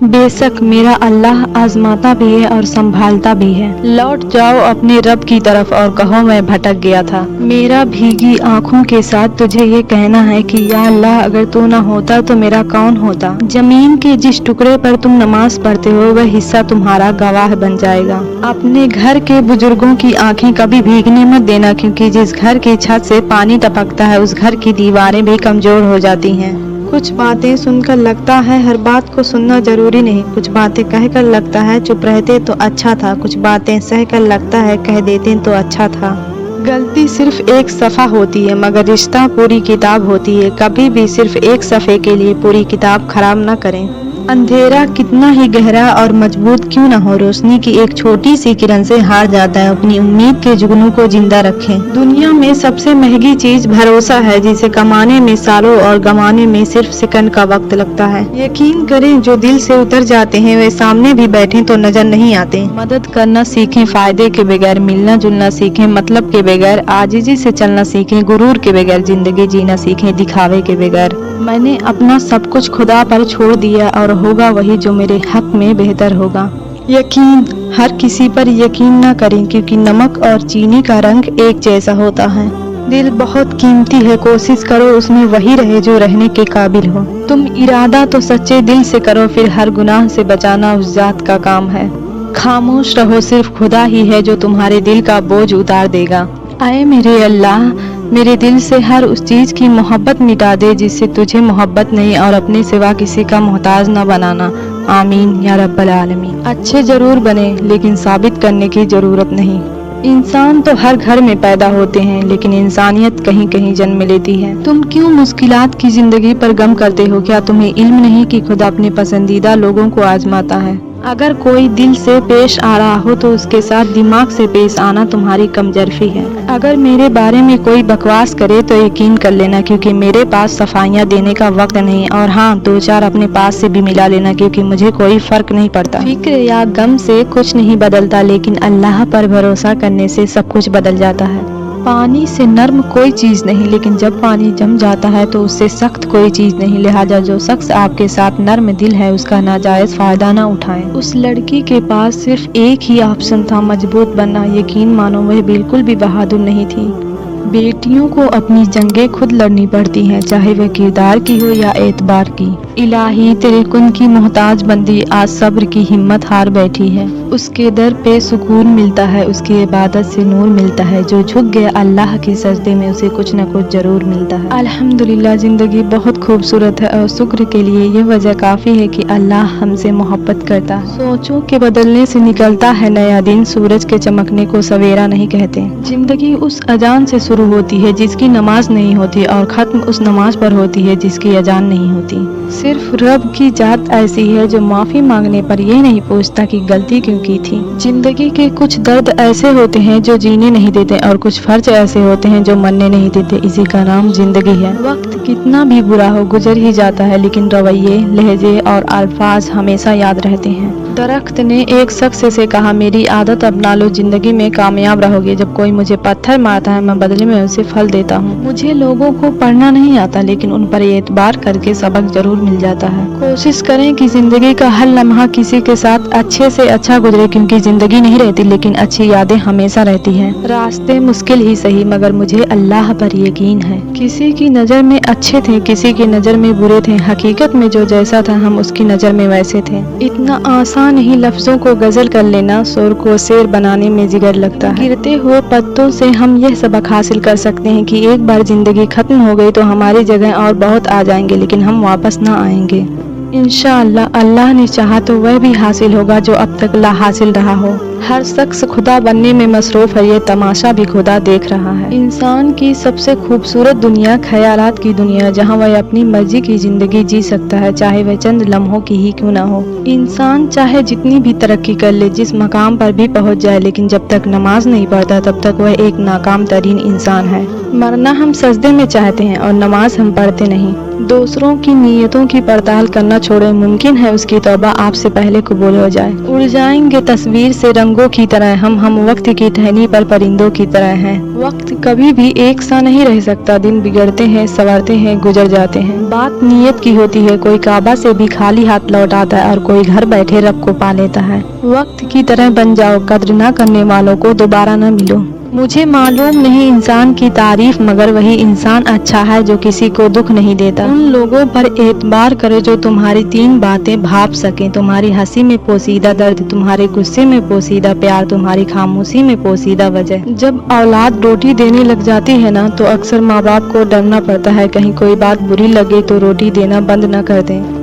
बे शक मेरा अल्लाह आजमाता भी है और संभालता भी है। लौट जाओ अपने रब की तरफ और कहो मैं भटक गया था। मेरा भीगी आंखों के साथ तुझे ये कहना है कि या अल्लाह अगर तू न होता तो मेरा कौन होता। जमीन के जिस टुकड़े पर तुम नमाज पढ़ते हो वह हिस्सा तुम्हारा गवाह बन जाएगा। अपने घर के बुजुर्गों की आंखें कभी भीगने मत देना, क्योंकि जिस घर की छत से पानी टपकता है उस घर की दीवारें भी कमजोर हो जाती हैं। कुछ बातें सुनकर लगता है हर बात को सुनना जरूरी नहीं। कुछ बातें कहकर लगता है चुप रहते तो अच्छा था। कुछ बातें सहकर लगता है कह देते तो अच्छा था। गलती सिर्फ एक सफ़ा होती है मगर रिश्ता पूरी किताब होती है। कभी भी सिर्फ एक सफ़े के लिए पूरी किताब खराब न करें। अंधेरा कितना ही गहरा और मजबूत क्यों न हो, रोशनी की एक छोटी सी किरण से हार जाता है। अपनी उम्मीद के जुगनू को जिंदा रखें। दुनिया में सबसे महंगी चीज भरोसा है, जिसे कमाने में सालों और गंवाने में सिर्फ सेकंड का वक्त लगता है। यकीन करें जो दिल से उतर जाते हैं वे सामने भी बैठे तो नजर नहीं आते। मदद करना सीखें फायदे के बगैर, मिलना जुलना सीखें मतलब के बगैर, आजिजी से चलना सीखें गुरूर के बगैर, जिंदगी जीना सीखें दिखावे के बगैर। मैंने अपना सब कुछ खुदा पर छोड़ दिया और होगा वही जो मेरे हक में बेहतर होगा। यकीन हर किसी पर यकीन न करें, क्योंकि नमक और चीनी का रंग एक जैसा होता है। दिल बहुत कीमती है, कोशिश करो उसमें वही रहे जो रहने के काबिल हो। तुम इरादा तो सच्चे दिल से करो, फिर हर गुनाह से बचाना उस जात का काम है। खामोश रहो, सिर्फ खुदा ही है जो तुम्हारे दिल का बोझ उतार देगा। आए मेरे अल्लाह, मेरे दिल से हर उस चीज की मोहब्बत मिटा दे जिससे तुझे मोहब्बत नहीं और अपने सिवा किसी का मोहताज न बनाना। आमीन या रब्बल आलमीन। अच्छे जरूर बने लेकिन साबित करने की जरूरत नहीं। इंसान तो हर घर में पैदा होते हैं, लेकिन इंसानियत कहीं कहीं जन्म लेती है। तुम क्यों मुश्किलात की जिंदगी पर गम करते हो? क्या तुम्हें इल्म नहीं कि खुदा अपने पसंदीदा लोगों को आजमाता है? अगर कोई दिल से पेश आ रहा हो तो उसके साथ दिमाग से पेश आना तुम्हारी कमजोरी है। अगर मेरे बारे में कोई बकवास करे तो यकीन कर लेना, क्योंकि मेरे पास सफाइयाँ देने का वक्त नहीं। और हाँ, दो चार अपने पास से भी मिला लेना, क्योंकि मुझे कोई फर्क नहीं पड़ता। फिक्र या गम से कुछ नहीं बदलता, लेकिन अल्लाह पर भरोसा करने से सब कुछ बदल जाता है। पानी से नर्म कोई चीज नहीं, लेकिन जब पानी जम जाता है तो उससे सख्त कोई चीज नहीं। लिहाजा जो शख्स आपके साथ नर्म दिल है उसका नाजायज फायदा ना उठाएं। उस लड़की के पास सिर्फ एक ही ऑप्शन था, मजबूत बनना। यकीन मानो वह बिल्कुल भी बहादुर नहीं थी। बेटियों को अपनी जंगें खुद लड़नी पड़ती हैं, चाहे वह किरदार की हो या एतबार की। इलाही तेरे कुन की मोहताज बंदी आज सब्र की हिम्मत हार बैठी है। उसके दर पे सुकून मिलता है, उसकी इबादत से नूर मिलता है। जो झुक गया अल्लाह की सजदे में उसे कुछ न कुछ जरूर मिलता है। अल्हम्दुलिल्लाह, जिंदगी बहुत खूबसूरत है और शुक्र के लिए यह वजह काफी है कि अल्लाह हमसे मोहब्बत करता है। सोचों के बदलने से निकलता है नया दिन, सूरज के चमकने को सवेरा नहीं कहते। जिंदगी उस अजान से शुरू होती है जिसकी नमाज नहीं होती, और खत्म उस नमाज पर होती है जिसकी अजान नहीं होती। सिर्फ रब की जात ऐसी है जो माफी मांगने पर ये नहीं पूछता कि गलती क्यों की थी। जिंदगी के कुछ दर्द ऐसे होते हैं जो जीने नहीं देते, और कुछ फर्ज ऐसे होते हैं जो मरने नहीं देते। इसी का नाम जिंदगी है। वक्त कितना भी बुरा हो गुजर ही जाता है, लेकिन रवैये, लहजे और अल्फाज हमेशा याद रहते हैं। दरख्त ने एक शख्स से कहा, मेरी आदत अपना लो, जिंदगी में कामयाब रहोगे। जब कोई मुझे पत्थर मारता है मैं बदले में उसे फल देता हूँ। मुझे लोगों को पढ़ना नहीं आता, लेकिन उन पर एतबार करके सबक जरूर मिल जाता है। कोशिश करें कि जिंदगी का हर लम्हा किसी के साथ अच्छे से अच्छा गुजरे, क्योंकि जिंदगी नहीं रहती लेकिन अच्छी यादें हमेशा रहती हैं। रास्ते मुश्किल ही सही मगर मुझे अल्लाह पर यकीन है। किसी की नजर में अच्छे थे, किसी की नजर में बुरे थे। हकीकत में जो जैसा था हम उसकी नजर में वैसे थे। इतना आसान नहीं लफ्जों को गजल कर लेना, शोर को शेर बनाने में जिगर लगता है। गिरते हुए पत्तों से हम यह सबक हासिल कर सकते हैं कि एक बार जिंदगी खत्म हो गई तो हमारी जगह और बहुत आ जाएंगे, लेकिन हम वापस ना आएंगे। इंशाअल्लाह अल्लाह ने चाहा तो वह भी हासिल होगा जो अब तक ला हासिल रहा हो। हर शख्स खुदा बनने में मसरूफ है, ये तमाशा भी खुदा देख रहा है। इंसान की सबसे खूबसूरत दुनिया ख्यालात की दुनिया, जहाँ वह अपनी मर्जी की जिंदगी जी सकता है, चाहे वह चंद लम्हों की ही क्यों ना हो। इंसान चाहे जितनी भी तरक्की कर ले, जिस मकाम पर भी पहुँच जाए, लेकिन जब तक नमाज नहीं पढ़ता तब तक वह एक नाकाम तरीन इंसान है। मरना हम सजदे में चाहते हैं और नमाज हम पढ़ते नहीं। दूसरों की नीयतों की पड़ताल करना छोड़े, मुमकिन है उसकी तौबा आपसे पहले कबूल हो जाए। उड़ जाएंगे तस्वीर से रंगों की तरह हम वक्त की टहनी पर परिंदों की तरह हैं। वक्त कभी भी एक सा नहीं रह सकता, दिन बिगड़ते हैं, संवरते हैं, गुजर जाते हैं। बात नीयत की होती है, कोई काबा से भी खाली हाथ लौट आता है और कोई घर बैठे रब को पा लेता है। वक्त की तरह बन जाओ, कद्र ना करने वालों को दोबारा ना मिलो। मुझे मालूम नहीं इंसान की तारीफ, मगर वही इंसान अच्छा है जो किसी को दुख नहीं देता। उन लोगों पर एतबार करो जो तुम्हारी 3 बातें भाप सकें, तुम्हारी हंसी में पोसीदा दर्द, तुम्हारे गुस्से में पोसीदा प्यार, तुम्हारी खामोशी में पोसीदा वजह। जब औलाद रोटी देने लग जाती है ना, तो अक्सर माँ बाप को डरना पड़ता है कहीं कोई बात बुरी लगे तो रोटी देना बंद न कर दें।